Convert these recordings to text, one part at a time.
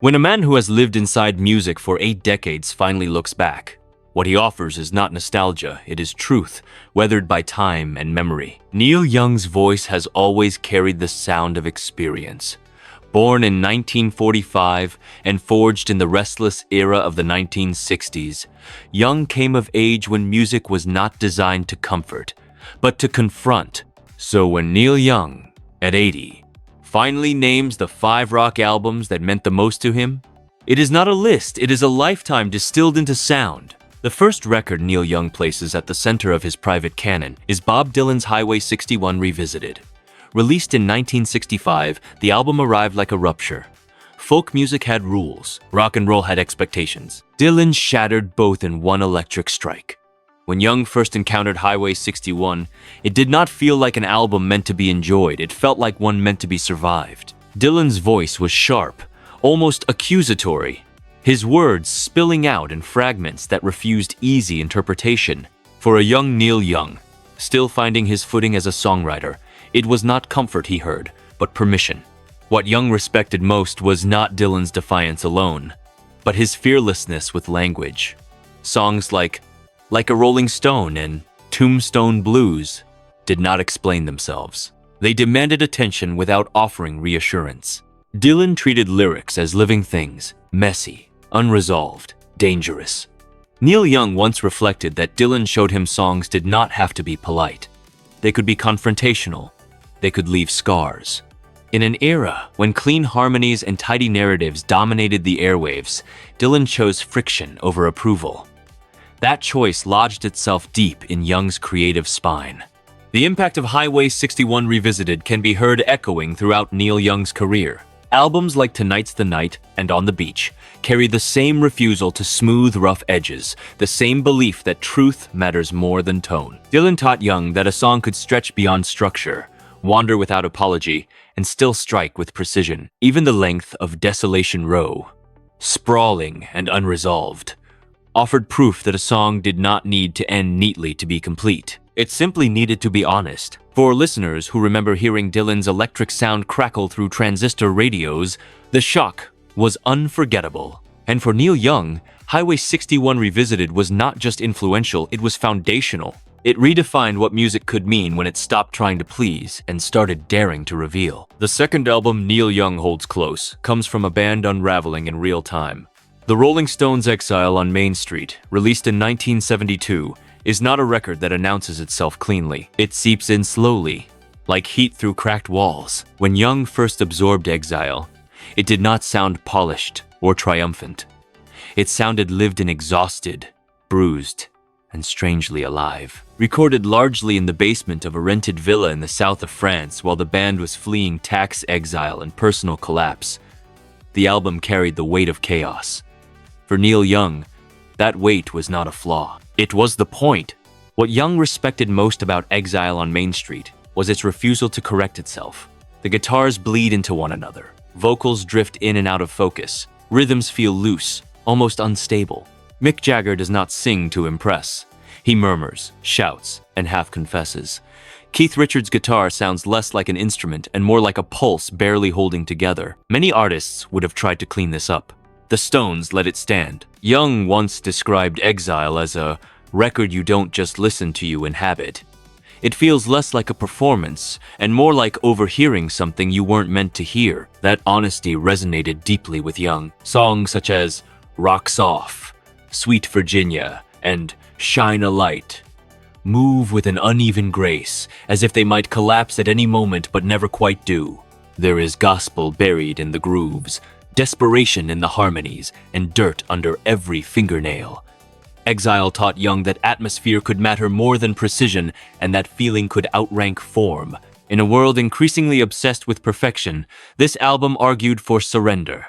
When a man who has lived inside music for 8 decades finally looks back, what he offers is not nostalgia, it is truth, weathered by time and memory. Neil Young's voice has always carried the sound of experience. Born in 1945 and forged in the restless era of the 1960s, Young came of age when music was not designed to comfort, but to confront. So when Neil Young, at 80, finally names the 5 rock albums that meant the most to him, it is not a list, it is a lifetime distilled into sound. The first record Neil Young places at the center of his private canon is Bob Dylan's Highway 61 Revisited. Released in 1965, the album arrived like a rupture. Folk music had rules, rock and roll had expectations. Dylan shattered both in one electric strike. When Young first encountered Highway 61, it did not feel like an album meant to be enjoyed, it felt like one meant to be survived. Dylan's voice was sharp, almost accusatory, his words spilling out in fragments that refused easy interpretation. For a young Neil Young, still finding his footing as a songwriter, it was not comfort he heard, but permission. What Young respected most was not Dylan's defiance alone, but his fearlessness with language. Songs like a Rolling Stone and Tombstone Blues did not explain themselves. They demanded attention without offering reassurance. Dylan treated lyrics as living things, messy, unresolved, dangerous. Neil Young once reflected that Dylan showed him songs did not have to be polite. They could be confrontational. They could leave scars. In an era when clean harmonies and tidy narratives dominated the airwaves, Dylan chose friction over approval. That choice lodged itself deep in Young's creative spine. The impact of Highway 61 Revisited can be heard echoing throughout Neil Young's career. Albums like Tonight's the Night and On the Beach carry the same refusal to smooth rough edges, the same belief that truth matters more than tone. Dylan taught Young that a song could stretch beyond structure, wander without apology, and still strike with precision. Even the length of Desolation Row, sprawling and unresolved, offered proof that a song did not need to end neatly to be complete. It simply needed to be honest. For listeners who remember hearing Dylan's electric sound crackle through transistor radios, the shock was unforgettable. And for Neil Young, Highway 61 Revisited was not just influential, it was foundational. It redefined what music could mean when it stopped trying to please and started daring to reveal. The second album Neil Young holds close comes from a band unraveling in real time. The Rolling Stones' Exile on Main Street, released in 1972, is not a record that announces itself cleanly. It seeps in slowly, like heat through cracked walls. When Young first absorbed Exile, it did not sound polished or triumphant. It sounded lived in, exhausted, bruised, and strangely alive. Recorded largely in the basement of a rented villa in the south of France while the band was fleeing tax exile and personal collapse, the album carried the weight of chaos. For Neil Young, that weight was not a flaw. It was the point. What Young respected most about Exile on Main Street was its refusal to correct itself. The guitars bleed into one another. Vocals drift in and out of focus. Rhythms feel loose, almost unstable. Mick Jagger does not sing to impress. He murmurs, shouts, and half confesses. Keith Richards' guitar sounds less like an instrument and more like a pulse barely holding together. Many artists would have tried to clean this up. The Stones let it stand. Young once described Exile as a record you don't just listen to, you inhabit. It feels less like a performance and more like overhearing something you weren't meant to hear. That honesty resonated deeply with Young. Songs such as Rocks Off, Sweet Virginia, and Shine a Light move with an uneven grace, as if they might collapse at any moment but never quite do. There is gospel buried in the grooves, desperation in the harmonies, and dirt under every fingernail. Exile taught Young that atmosphere could matter more than precision, and that feeling could outrank form. In a world increasingly obsessed with perfection, this album argued for surrender.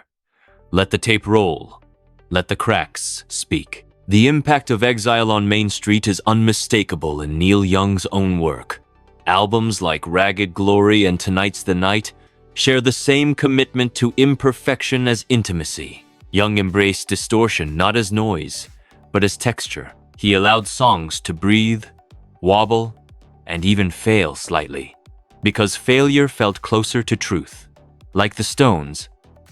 Let the tape roll. Let the cracks speak. The impact of Exile on Main Street is unmistakable in Neil Young's own work. Albums like Ragged Glory and Tonight's the Night share the same commitment to imperfection as intimacy. Young embraced distortion not as noise, but as texture. He allowed songs to breathe, wobble, and even fail slightly, because failure felt closer to truth. Like the Stones,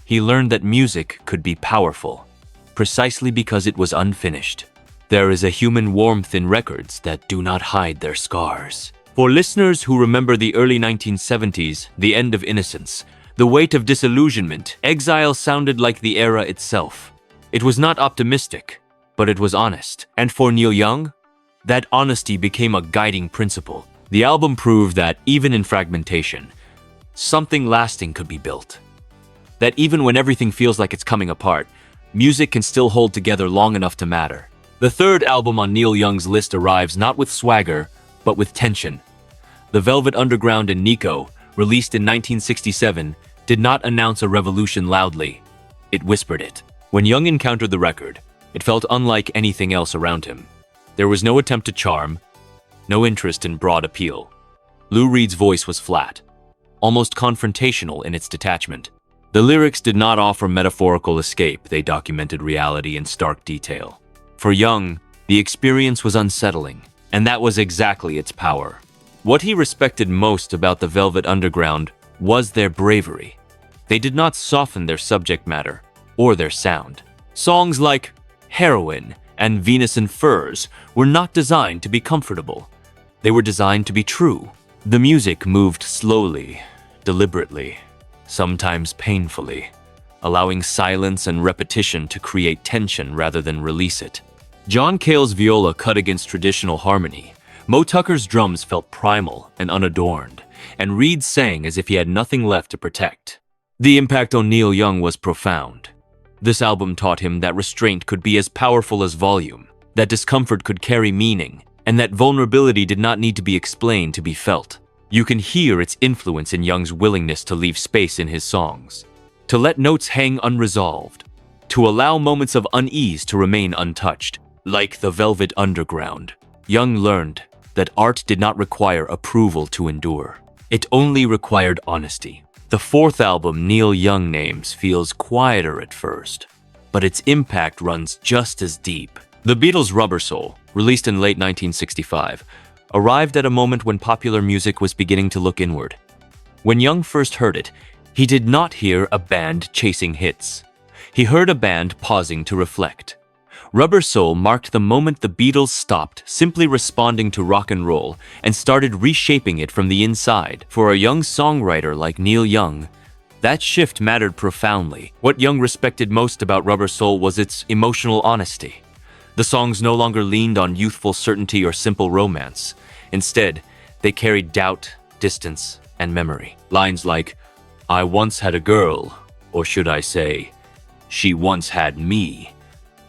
he learned that music could be powerful, precisely because it was unfinished. There is a human warmth in records that do not hide their scars. For listeners who remember the early 1970s, the end of innocence, the weight of disillusionment, Exile sounded like the era itself. It was not optimistic, but it was honest. And for Neil Young, that honesty became a guiding principle. The album proved that even in fragmentation, something lasting could be built. That even when everything feels like it's coming apart, music can still hold together long enough to matter. The third album on Neil Young's list arrives not with swagger, but with tension. The Velvet Underground Nico, released in 1967, did not announce a revolution loudly. It whispered it. When Young encountered the record, it felt unlike anything else around him. There was no attempt to charm, no interest in broad appeal. Lou Reed's voice was flat, almost confrontational in its detachment. The lyrics did not offer metaphorical escape, they documented reality in stark detail. For Young, the experience was unsettling, and that was exactly its power. What he respected most about the Velvet Underground was their bravery. They did not soften their subject matter or their sound. Songs like Heroin and Venus and Furs were not designed to be comfortable. They were designed to be true. The music moved slowly, deliberately, sometimes painfully, allowing silence and repetition to create tension rather than release it. John Cale's viola cut against traditional harmony. Mo Tucker's drums felt primal and unadorned, and Reed sang as if he had nothing left to protect. The impact on Neil Young was profound. This album taught him that restraint could be as powerful as volume, that discomfort could carry meaning, and that vulnerability did not need to be explained to be felt. You can hear its influence in Young's willingness to leave space in his songs, to let notes hang unresolved, to allow moments of unease to remain untouched. Like the Velvet Underground, Young learned that art did not require approval to endure. It only required honesty. The fourth album Neil Young names feels quieter at first, but its impact runs just as deep. The Beatles' Rubber Soul, released in late 1965, arrived at a moment when popular music was beginning to look inward. When Young first heard it, he did not hear a band chasing hits. He heard a band pausing to reflect. Rubber Soul marked the moment the Beatles stopped simply responding to rock and roll and started reshaping it from the inside. For a young songwriter like Neil Young, that shift mattered profoundly. What Young respected most about Rubber Soul was its emotional honesty. The songs no longer leaned on youthful certainty or simple romance. Instead, they carried doubt, distance, and memory. Lines like, "I once had a girl," or should I say, "She once had me,"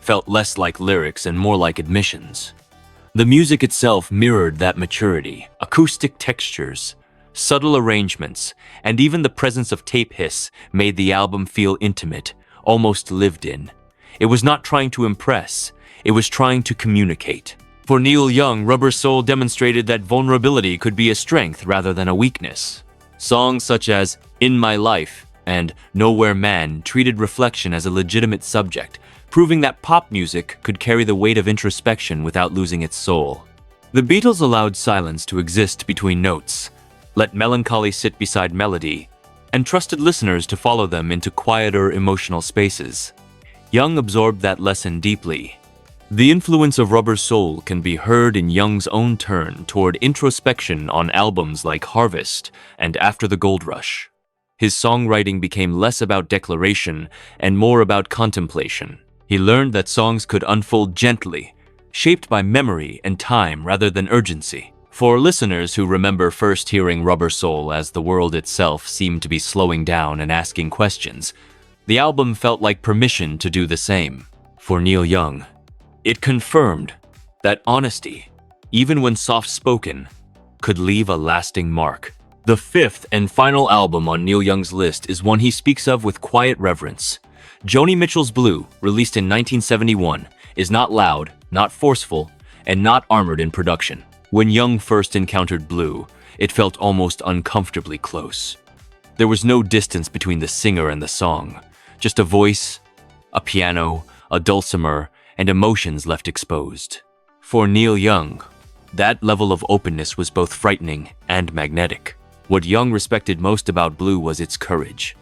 felt less like lyrics and more like admissions. The music itself mirrored that maturity. Acoustic textures, subtle arrangements, and even the presence of tape hiss made the album feel intimate, almost lived in. It was not trying to impress, it was trying to communicate. For Neil Young, Rubber Soul demonstrated that vulnerability could be a strength rather than a weakness. Songs such as In My Life and Nowhere Man treated reflection as a legitimate subject, proving that pop music could carry the weight of introspection without losing its soul. The Beatles allowed silence to exist between notes, let melancholy sit beside melody, and trusted listeners to follow them into quieter emotional spaces. Young absorbed that lesson deeply. The influence of Rubber Soul can be heard in Young's own turn toward introspection on albums like Harvest and After the Gold Rush. His songwriting became less about declaration and more about contemplation. He learned that songs could unfold gently, shaped by memory and time rather than urgency. For listeners who remember first hearing Rubber Soul as the world itself seemed to be slowing down and asking questions, the album felt like permission to do the same. For Neil Young, it confirmed that honesty, even when soft-spoken, could leave a lasting mark. The fifth and final album on Neil Young's list is one he speaks of with quiet reverence. Joni Mitchell's Blue, released in 1971, is not loud, not forceful, and not armored in production. When Young first encountered Blue, it felt almost uncomfortably close. There was no distance between the singer and the song, just a voice, a piano, a dulcimer, and emotions left exposed. For Neil Young, that level of openness was both frightening and magnetic. What Young respected most about Blue was its courage.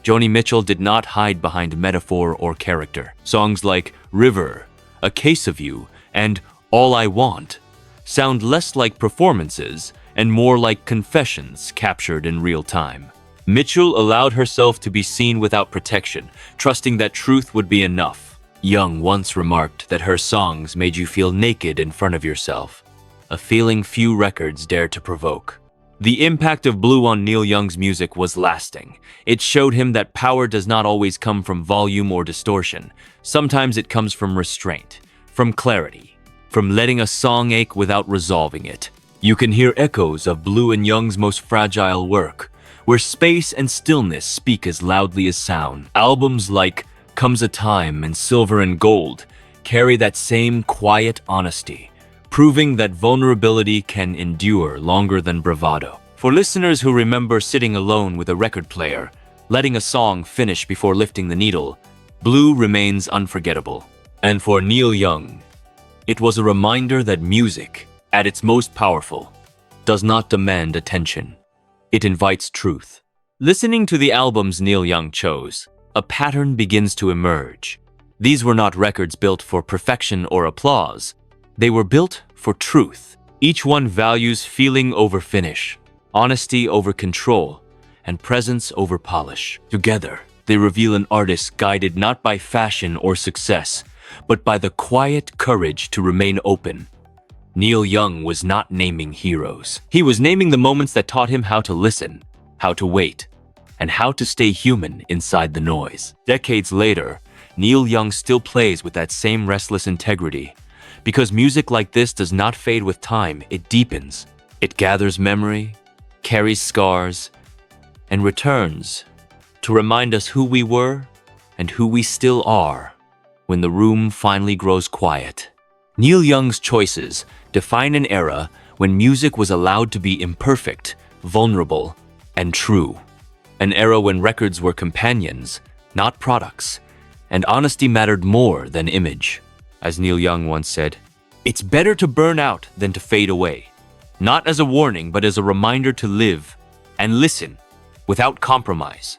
Joni Mitchell did not hide behind metaphor or character. Songs like River, A Case of You, and All I Want sound less like performances and more like confessions captured in real time. Mitchell allowed herself to be seen without protection, trusting that truth would be enough. Young once remarked that her songs made you feel naked in front of yourself, a feeling few records dare to provoke. The impact of Blue on Neil Young's music was lasting. It showed him that power does not always come from volume or distortion. Sometimes it comes from restraint, from clarity, from letting a song ache without resolving it. You can hear echoes of Blue and Young's most fragile work, where space and stillness speak as loudly as sound. Albums like Comes a Time and Silver and Gold carry that same quiet honesty, proving that vulnerability can endure longer than bravado. For listeners who remember sitting alone with a record player, letting a song finish before lifting the needle, Blue remains unforgettable. And for Neil Young, it was a reminder that music, at its most powerful, does not demand attention. It invites truth. Listening to the albums Neil Young chose, a pattern begins to emerge. These were not records built for perfection or applause. They were built for truth. Each one values feeling over finish, honesty over control, and presence over polish. Together, they reveal an artist guided not by fashion or success, but by the quiet courage to remain open. Neil Young was not naming heroes. He was naming the moments that taught him how to listen, how to wait, and how to stay human inside the noise. Decades later, Neil Young still plays with that same restless integrity. Because music like this does not fade with time, it deepens. It gathers memory, carries scars, and returns to remind us who we were and who we still are when the room finally grows quiet. Neil Young's choices define an era when music was allowed to be imperfect, vulnerable, and true. An era when records were companions, not products, and honesty mattered more than image. As Neil Young once said, "It's better to burn out than to fade away," not as a warning, but as a reminder to live and listen without compromise.